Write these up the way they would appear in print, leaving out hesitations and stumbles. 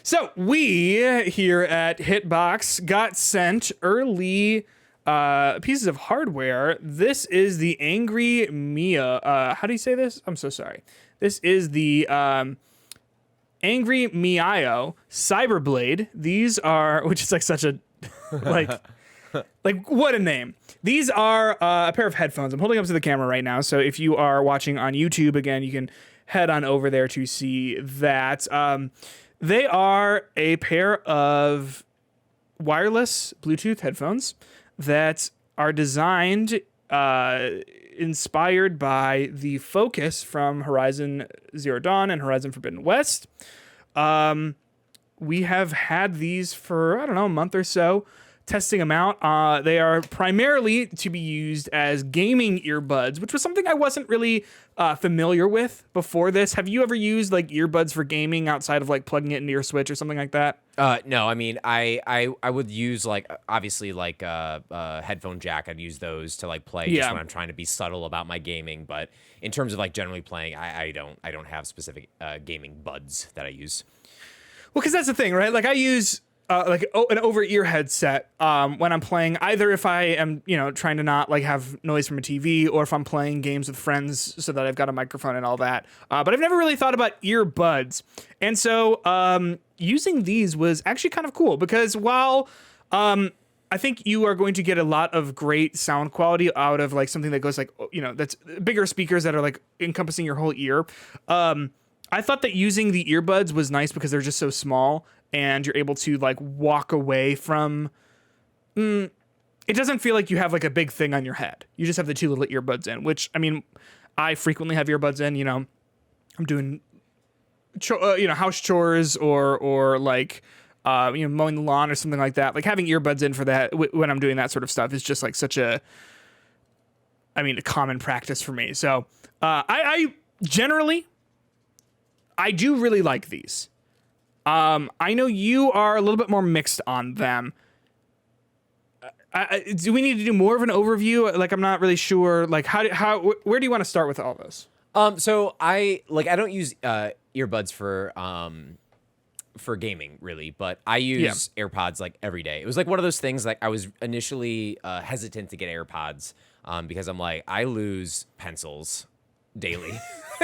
So we here at Hitbox got sent early pieces of hardware. This is the Angry Miao. How do you say this? I'm so sorry. This is the Angry Miao Cyberblade. These are, which is like such a like what a name. These are a pair of headphones. I'm holding up to the camera right now, so if you are watching on YouTube, again, you can head on over there to see that. They are a pair of wireless Bluetooth headphones that are designed, inspired by the Focus from Horizon Zero Dawn and Horizon Forbidden West. We have had these for, I don't know, a month or so, testing them out. They are primarily to be used as gaming earbuds, which was something I wasn't really familiar with before this. Have you ever used like earbuds for gaming outside of like plugging it into your Switch or something like that? No, I mean, I would use like obviously like a headphone jack. I'd use those to like play just when I'm trying to be subtle about my gaming. But in terms of like generally playing, I don't have specific gaming buds that I use. Well, because that's the thing, right? Like I use like an over-ear headset when I'm playing, either if I am, trying to not like have noise from a TV, or if I'm playing games with friends so that I've got a microphone and all that. But I've never really thought about earbuds. And so using these was actually kind of cool because while I think you are going to get a lot of great sound quality out of like something that goes like, that's bigger speakers that are like encompassing your whole ear. I thought that using the earbuds was nice because they're just so small and you're able to like walk away from, it doesn't feel like you have like a big thing on your head. You just have the two little earbuds in, which, I mean, I frequently have earbuds in, I'm doing, house chores or like, mowing the lawn or something like that. Like having earbuds in for that when I'm doing that sort of stuff is just like such a common practice for me. So I generally, I do really like these. I know you are a little bit more mixed on them. Do we need to do more of an overview? Like, I'm not really sure. Like, where do you want to start with all this? So I don't use earbuds for gaming really, but I use AirPods like every day. It was like one of those things. Like I was initially hesitant to get AirPods because I'm like, I lose pencils daily.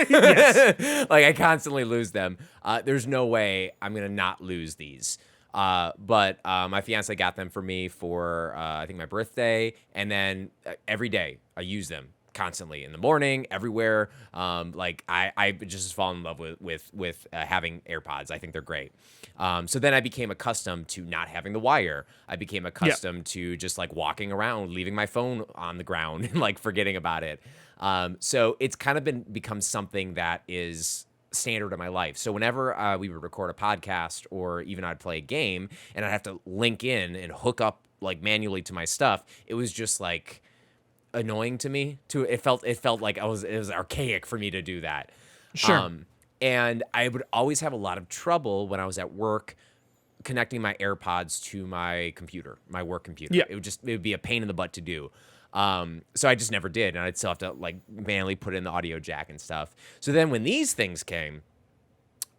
Yes. Like I constantly lose them. There's no way I'm gonna not lose these. But my fiance got them for me for I think my birthday, and then every day I use them constantly in the morning, everywhere. Like I just fall in love with having AirPods. I think they're great. So then I became accustomed to not having the wire. I became accustomed to just like walking around, leaving my phone on the ground and like forgetting about it. So it's kind of become something that is standard in my life. So whenever we would record a podcast or even I'd play a game and I'd have to link in and hook up like manually to my stuff, it was just like annoying to me. It felt like it was archaic for me to do that. Sure. And I would always have a lot of trouble when I was at work connecting my AirPods to my computer, my work computer. Yeah. It would be a pain in the butt to do. So I just never did, and I'd still have to like manually put in the audio jack and stuff. So then when these things came,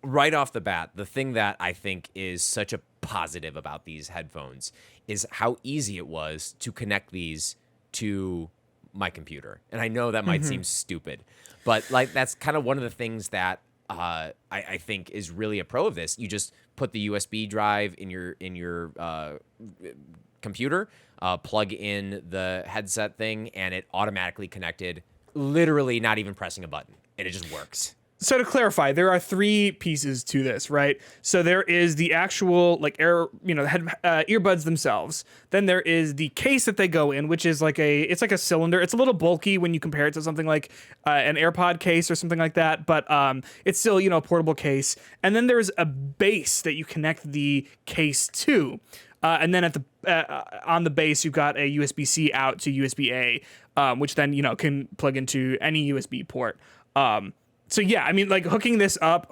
right off the bat, the thing that I think is such a positive about these headphones is how easy it was to connect these to my computer. And I know that might seem stupid, but like that's kind of one of the things that I think is really a pro of this. You just put the USB drive in your computer, plug in the headset thing, and it automatically connected, literally not even pressing a button, and it just works. So to clarify, there are three pieces to this, right? So there is the actual like earbuds themselves. Then there is the case that they go in, which is it's like a cylinder. It's a little bulky when you compare it to something like an AirPod case or something like that, but it's still a portable case. And then there's a base that you connect the case to. And then at the on the base, you've got a USB-C out to USB-A, which then can plug into any USB port. So yeah, I mean, like hooking these up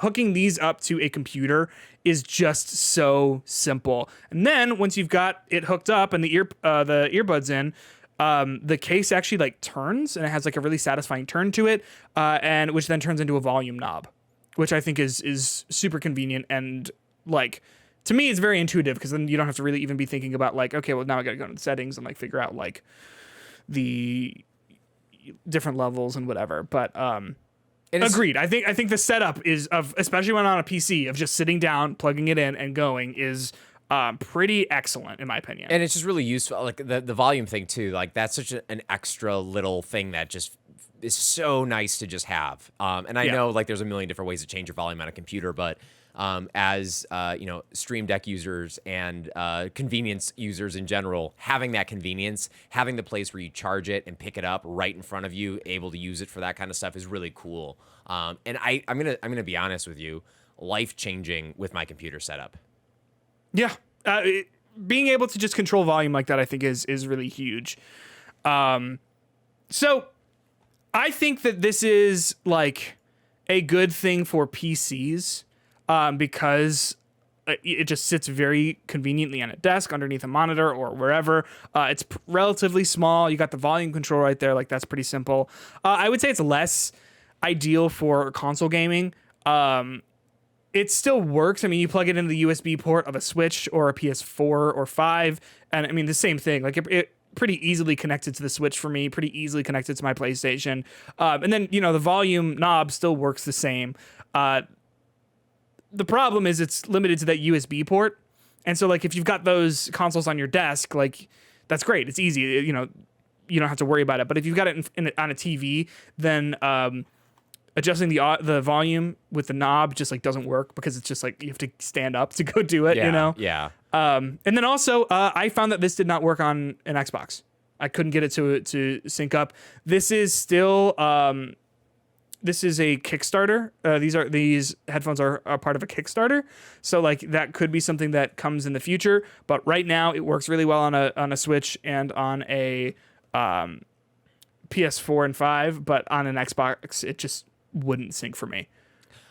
to a computer is just so simple. And then once you've got it hooked up and the earbuds in, the case actually like turns and it has like a really satisfying turn to it, and which then turns into a volume knob, which I think is super convenient and like, to me, it's very intuitive because then you don't have to really even be thinking about like, okay, well, now I got to go into settings and like figure out like the different levels and whatever. But agreed. I think the setup is of, especially when on a PC, of just sitting down, plugging it in, and going is pretty excellent in my opinion. And it's just really useful. Like the volume thing too. Like that's such an extra little thing that just is so nice to just have. And I know like there's a million different ways to change your volume on a computer, but as Stream Deck users and convenience users in general, having that convenience, having the place where you charge it and pick it up right in front of you, able to use it for that kind of stuff is really cool. And I'm gonna be honest with you, life changing with my computer setup. Yeah, being able to just control volume like that, I think is really huge. So I think that this is like a good thing for PCs. Because it just sits very conveniently on a desk underneath a monitor or wherever. It's relatively small. You got the volume control right there. Like that's pretty simple. I would say it's less ideal for console gaming. It still works. I mean, you plug it into the USB port of a Switch or a PS4 or 5. And I mean, the same thing. Like it pretty easily connected to the Switch for me, pretty easily connected to my PlayStation. And then, the volume knob still works the same. The problem is it's limited to that USB port. And so like if you've got those consoles on your desk, like that's great. It's easy. You don't have to worry about it. But if you've got it on a TV, then adjusting the volume with the knob just like doesn't work because it's just like you have to stand up to go do it, Yeah. And then also I found that this did not work on an Xbox. I couldn't get it to sync up. This is still this is a Kickstarter. These headphones are part of a Kickstarter, so like that could be something that comes in the future. But right now, it works really well on a Switch and on a PS4 and 5. But on an Xbox, it just wouldn't sync for me.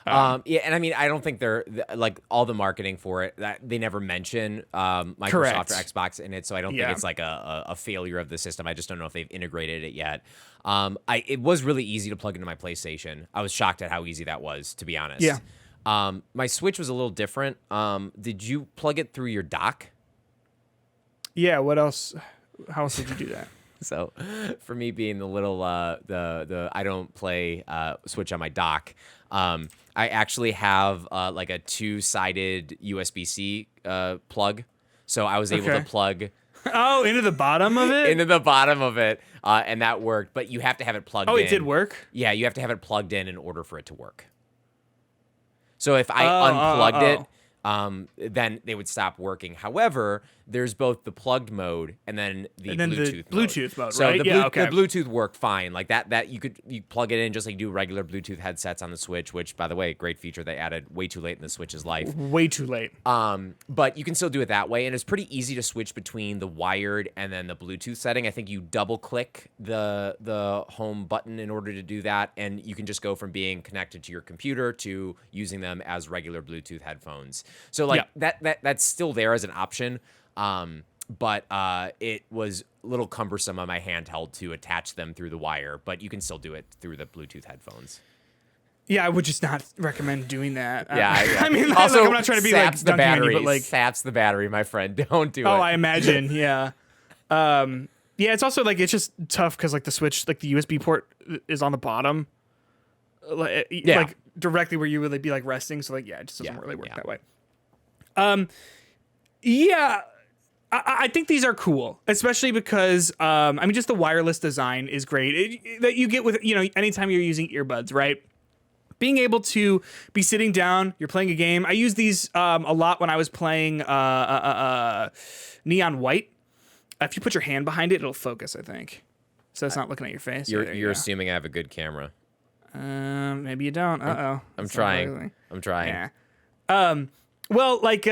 Yeah, and I mean, I don't think they're like all the marketing for it. That they never mention Microsoft Correct. or Xbox in it, so I don't think it's like a failure of the system. I just don't know if they've integrated it yet. It was really easy to plug into my PlayStation. I was shocked at how easy that was, to be honest. Yeah. My Switch was a little different. Did you plug it through your dock? Yeah. What else? How else did you do that? So, for me being the little the I don't play Switch on my dock. I actually have like a 2-sided USB-C plug, so I was able to plug into the bottom of it. into the bottom of it, and that worked. But you have to have it plugged in. Oh, it did work? Yeah, you have to have it plugged in order for it to work. So if I unplugged it, then they would stop working. However, there's both the plugged mode and then the Bluetooth mode. So right? the Bluetooth worked fine. Like that you plug it in just like you do regular Bluetooth headsets on the Switch, which, by the way, great feature they added way too late in the Switch's life. Way too late. But you can still do it that way, and it's pretty easy to switch between the wired and then the Bluetooth setting. I think you double click the home button in order to do that, and you can just go from being connected to your computer to using them as regular Bluetooth headphones. So like that's still there as an option. But it was a little cumbersome on my handheld to attach them through the wire, but you can still do it through the Bluetooth headphones. Yeah, I would just not recommend doing that. Yeah. I mean, also, like, I'm not trying to be like the battery, but like saps the battery, my friend. Don't do it. I imagine. Yeah. Yeah, it's also like it's just tough because like the Switch, like the USB port is on the bottom, like directly where you would be like resting. So like, it just doesn't really work that way. Yeah. I think these are cool, especially because, I mean, just the wireless design is great that you get with, anytime you're using earbuds, right? Being able to be sitting down, you're playing a game. I use these a lot when I was playing Neon White. If you put your hand behind it, it'll focus, I think. So it's not looking at your face. You're assuming I have a good camera. Maybe you don't. Uh-oh. I'm trying. Yeah. Well, like,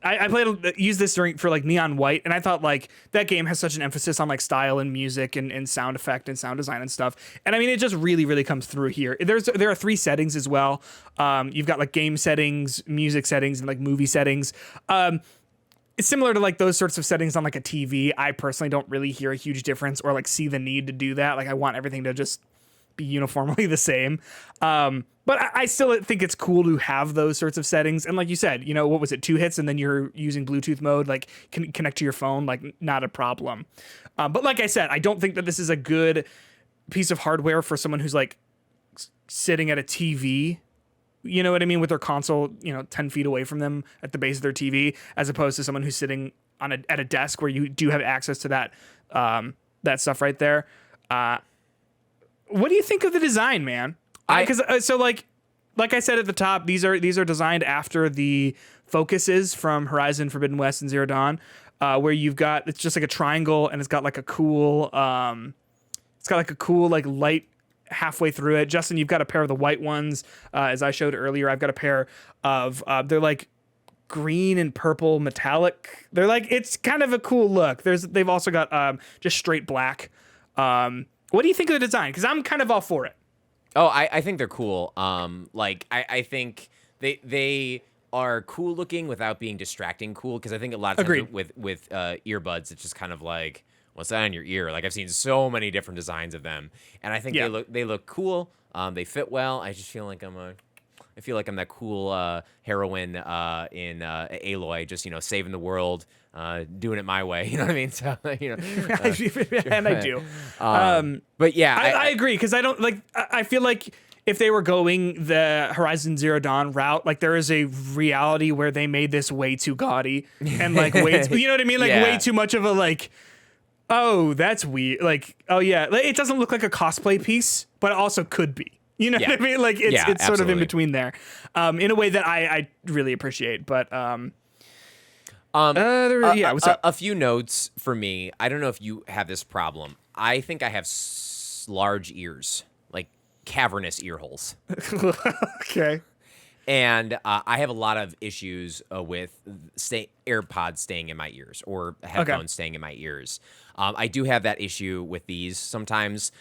I used this for like Neon White, and I thought like that game has such an emphasis on like style and music and sound effect and sound design and stuff. And I mean, it just really, really comes through here. There are 3 settings as well. You've got like game settings, music settings, and like movie settings. It's similar to like those sorts of settings on like a TV. I personally don't really hear a huge difference or like see the need to do that. Like I want everything to just be uniformly the same. But I still think it's cool to have those sorts of settings. And like you said, what was it, 2 hits and then you're using Bluetooth mode, like can connect to your phone, like not a problem. But like I said, I don't think that this is a good piece of hardware for someone who's like sitting at a TV, you know what I mean, with their console, 10 feet away from them at the base of their TV, as opposed to someone who's sitting at a desk where you do have access to that stuff right there. What do you think of the design, man? Because like I said at the top, these are designed after the focuses from Horizon Forbidden West and Zero Dawn, where it's just like a triangle and it's got like a cool like light halfway through it. Justin, you've got a pair of the white ones, as I showed earlier. I've got a pair of they're like green and purple metallic. They're like, it's kind of a cool look. They've also got just straight black. What do you think of the design? Because I'm kind of all for it. Oh, I think they're cool. I think they are cool looking without being distracting cool. Because I think a lot of times with earbuds, it's just kind of like, what's that on your ear? Like I've seen so many different designs of them, and I think they look cool. They fit well. I just feel like I'm that cool heroine in Aloy, just saving the world, doing it my way. You know what I mean? So and I do. But yeah, I agree, because I don't like. I feel like if they were going the Horizon Zero Dawn route, like there is a reality where they made this way too gaudy and like way too, you know what I mean? Like way too much of a like. Oh, that's weird. Like, oh yeah, it doesn't look like a cosplay piece, but it also could be. You know what I mean? Like it's sort of in between there, in a way that I really appreciate. But a few notes for me. I don't know if you have this problem. I think I have large ears, like cavernous ear holes. Okay. And I have a lot of issues with AirPods staying in my ears or headphones staying in my ears. I do have that issue with these sometimes,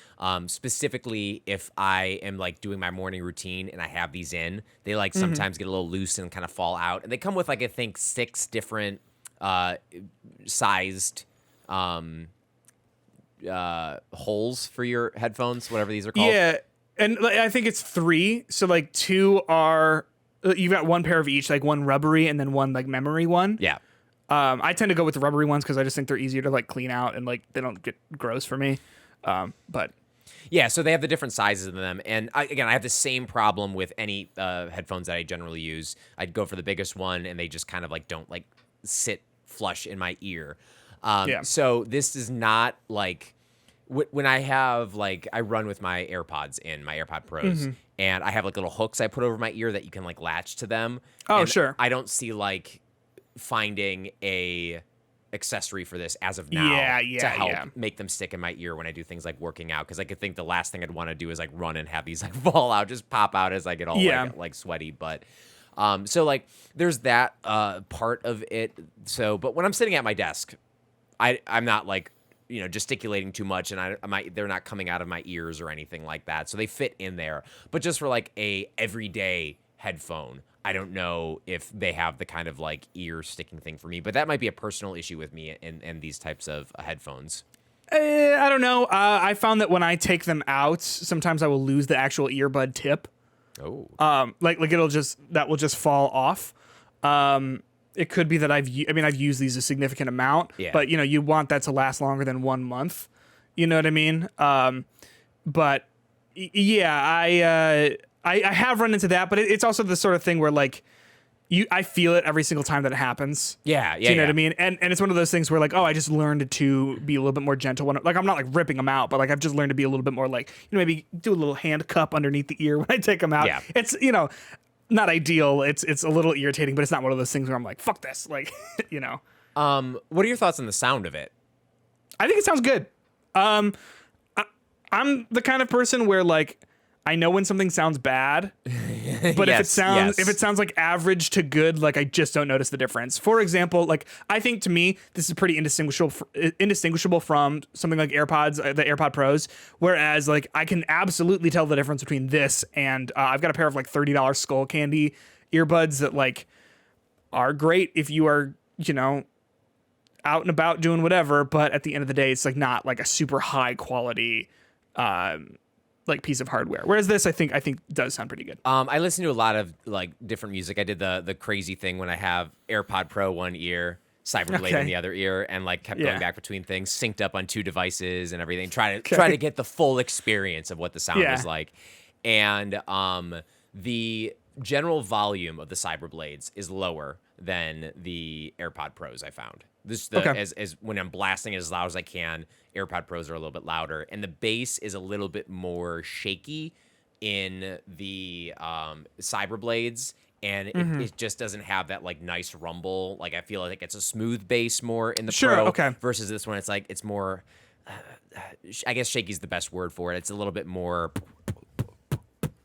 specifically if I am like doing my morning routine and I have these in, they like sometimes get a little loose and kind of fall out. And they come with like, I think 6 different sized holes for your headphones, whatever these are called. Yeah. And I think it's 3. So like 2 are, you've got 1 pair of each, like 1 rubbery and then 1 like memory one. Yeah. I tend to go with the rubbery ones because I just think they're easier to like clean out and like they don't get gross for me. But yeah, so they have the different sizes of them. And I have the same problem with any headphones that I generally use. I'd go for the biggest one and they just kind of like don't like sit flush in my ear. So this is not like when I have like, I run with my AirPods in, my AirPod Pros, and I have like little hooks I put over my ear that you can like latch to them. Oh, and sure. I don't see like finding a accessory for this as of now to help make them stick in my ear when I do things like working out, because I could think the last thing I'd want to do is like run and have these like fall out, just pop out as I get all like sweaty. But so like there's that part of it. So but when I'm sitting at my desk, I'm not like gesticulating too much, and they're not coming out of my ears or anything like that, so they fit in there. But just for like a everyday headphone, I don't know if they have the kind of like ear sticking thing for me, but that might be a personal issue with me and these types of headphones. I don't know. I found that when I take them out, sometimes I will lose the actual earbud tip. Oh. Like that will just fall off. It could be that I've used these a significant amount, but you want that to last longer than 1 month. You know what I mean? But yeah, I have run into that, but it's also the sort of thing where like I feel it every single time that it happens. Yeah. Do you know what I mean? And it's one of those things where like, oh, I just learned to be a little bit more gentle when like I'm not like ripping them out, but like I've just learned to be a little bit more like, maybe do a little hand cup underneath the ear when I take them out. Yeah. It's not ideal. It's a little irritating, but it's not one of those things where I'm like, fuck this, like, What are your thoughts on the sound of it? I think it sounds good. I'm the kind of person where like I know when something sounds bad, but if it sounds like average to good, like I just don't notice the difference. For example, like I think to me this is pretty indistinguishable from something like AirPods, the AirPod Pros. Whereas like I can absolutely tell the difference between this and I've got a pair of like $30 Skull Candy earbuds that like are great if you are out and about doing whatever. But at the end of the day, it's like not like a super high quality like piece of hardware. Whereas this, I think does sound pretty good. I listen to a lot of like different music. I did the crazy thing when I have AirPod Pro one ear, Cyberblade in the other ear, and like kept going back between things, synced up on 2 devices and everything. Try to get the full experience of what the sound is like. And the general volume of the Cyberblades is lower than the AirPod Pros. I found as when I'm blasting it as loud as I can, AirPod Pros are a little bit louder, and the bass is a little bit more shaky in the Cyberblades, and it just doesn't have that like nice rumble. Like I feel like it's a smooth bass more in the Pro versus this one. It's more. I guess shaky is the best word for it. It's a little bit more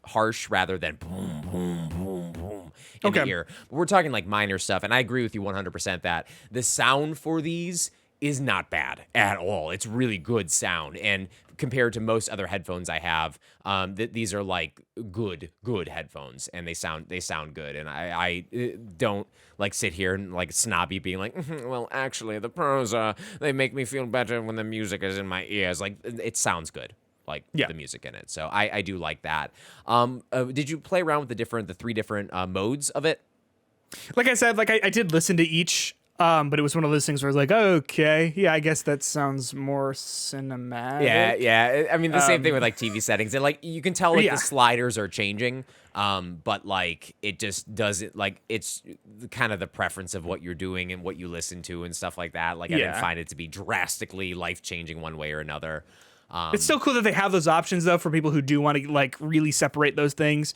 harsh rather than boom, boom, boom, boom in the ear. But we're talking like minor stuff, and I agree with you 100% that the sound for these is not bad at all. It's really good sound, and compared to most other headphones I have, these are like good headphones, and they sound good. And I don't like sit here and like snobby being like, well, actually the Pros they make me feel better when the music is in my ears. Like it sounds good. Like the music in it. So I do like that. Did you play around with the 3 different modes of it? Like I said, like I did listen to each, but it was one of those things where I was like, oh, okay, yeah, I guess that sounds more cinematic. Yeah. I mean, the same thing with like TV settings. And like you can tell like the sliders are changing, but like it just doesn't like it's kind of the preference of what you're doing and what you listen to and stuff like that. Like I didn't find it to be drastically life-changing one way or another. It's still cool that they have those options though for people who do want to like really separate those things.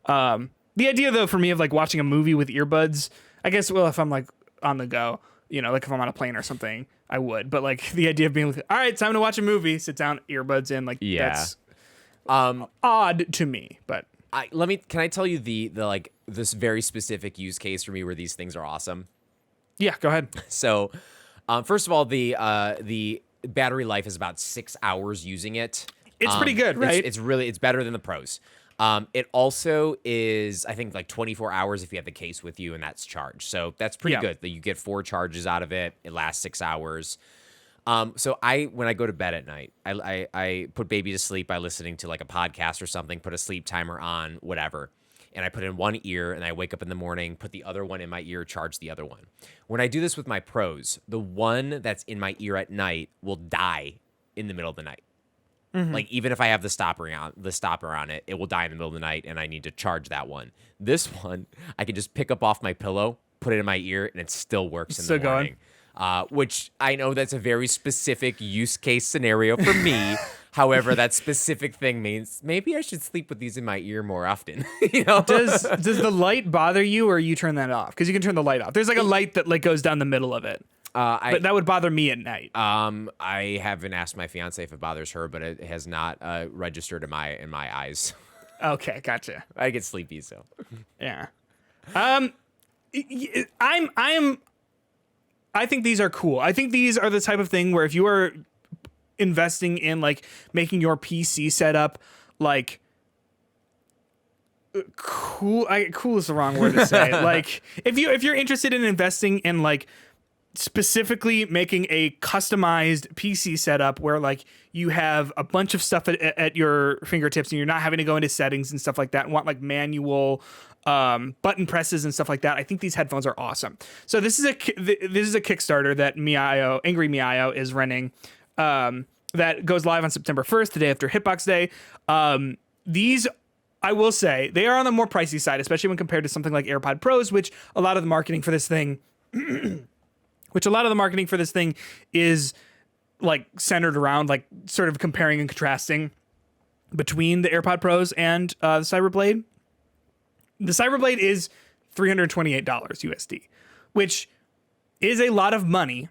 The idea though for me of like watching a movie with earbuds, I guess, well, if I'm like on the go, you know, like if I'm on a plane or something, I would. But like the idea of being like, all right, time to watch a movie, sit down, earbuds in, like that's odd to me. But can I tell you the like this very specific use case for me where these things are awesome? Yeah, go ahead. So, first of all, the battery life is about 6 hours using it. It's pretty good, right? It's better than the Pros. It also is, I think, like 24 hours if you have the case with you and that's charged. So that's pretty good. You get 4 charges out of it. It lasts 6 hours. So when I go to bed at night, I put baby to sleep by listening to like a podcast or something, put a sleep timer on, whatever. And I put in one ear and I wake up in the morning, put the other one in my ear, charge the other one. When I do this with my Pros, the one that's in my ear at night will die in the middle of the night. Like even if I have the stopper on it, it will die in the middle of the night and I need to charge that one. This one, I can just pick up off my pillow, put it in my ear, and it still works in the morning. Which I know that's a very specific use case scenario for me. However, that specific thing means maybe I should sleep with these in my ear more often. You know? Does the light bother you, or you turn that off? Because you can turn the light off. There's like a light that like goes down the middle of it. But that would bother me at night. I haven't asked my fiance if it bothers her, but it has not registered in my eyes. Okay, gotcha. I get sleepy, so yeah. I think these are cool. I think these are the type of thing where if you are investing in like making your PC setup like cool. Cool is the wrong word to say. Like if you're interested in investing in like specifically making a customized PC setup where like you have a bunch of stuff at your fingertips and you're not having to go into settings and stuff like that and want like manual button presses and stuff like that, I think these headphones are awesome. So this is a Kickstarter that Angry Miao is running that goes live on September 1st, the day after Hitbox Day. These, I will say, they are on the more pricey side, especially when compared to something like AirPod Pros, which a lot of the marketing for this thing is like centered around like sort of comparing and contrasting between the AirPod Pros and the Cyberblade. The Cyberblade is $328 USD, which is a lot of money.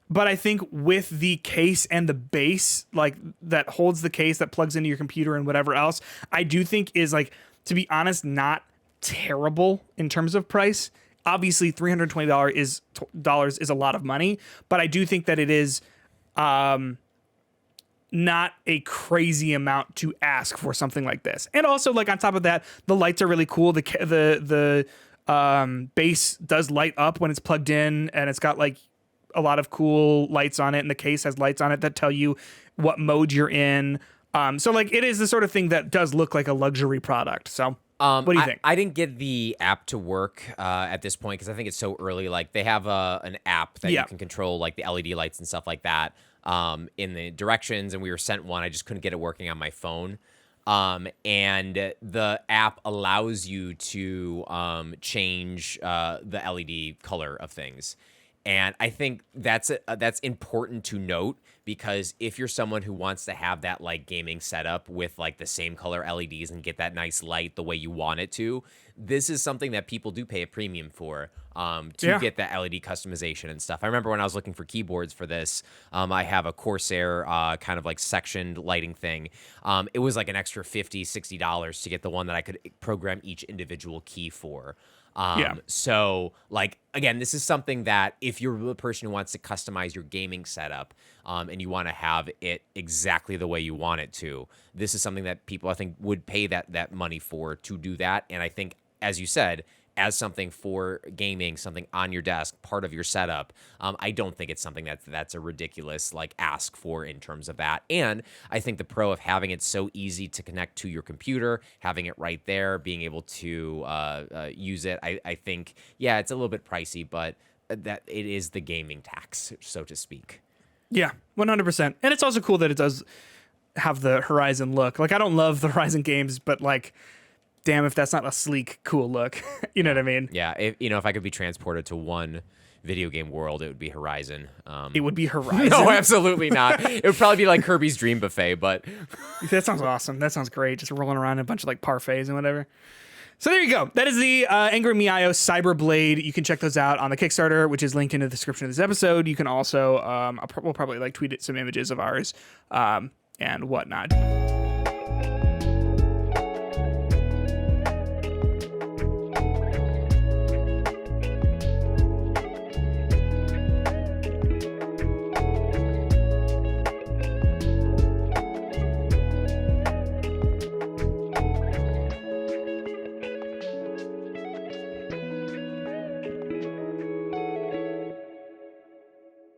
But I think with the case and the base, like that holds the case that plugs into your computer and whatever else, I do think is like, to be honest, not terrible in terms of price. Obviously, $320 is a lot of money, but I do think that it is not a crazy amount to ask for something like this. And also, like on top of that, the lights are really cool. The base does light up when it's plugged in, and it's got like a lot of cool lights on it, and the case has lights on it that tell you what mode you're in. So like it is the sort of thing that does look like a luxury product. So what do you think? I didn't get the app to work at this point because I think it's so early. Like they have an app that you can control like the LED lights and stuff like that in the directions, and we were sent one. I just couldn't get it working on my phone. And the app allows you to change the LED color of things. And I think that's important to note, because if you're someone who wants to have that like gaming setup with like the same color LEDs and get that nice light the way you want it to, this is something that people do pay a premium for to get that LED customization and stuff. I remember when I was looking for keyboards for this, I have a Corsair kind of like sectioned lighting thing. It was like an extra $50, $60 to get the one that I could program each individual key for. So like, again, this is something that if you're the person who wants to customize your gaming setup, and you want to have it exactly the way you want it to, this is something that people I think would pay that money for to do that. And I think, as you said, as something for gaming, something on your desk, part of your setup, I don't think it's something that's a ridiculous like ask for in terms of that. And I think the pro of having it so easy to connect to your computer, having it right there, being able to use it, I think, yeah, it's a little bit pricey, but that it is the gaming tax, so to speak. Yeah, 100%. And it's also cool that it does have the Horizon look. Like I don't love the Horizon games, but like, damn if that's not a sleek, cool look. You know what I mean? Yeah, if I could be transported to one video game world, it would be Horizon. It would be Horizon? No, absolutely not. It would probably be like Kirby's Dream Buffet, but... That sounds awesome. That sounds great. Just rolling around in a bunch of like parfaits and whatever. So there you go. That is the Angry Miao Cyberblade. You can check those out on the Kickstarter, which is linked in the description of this episode. You can also, we'll probably like tweet it some images of ours and whatnot.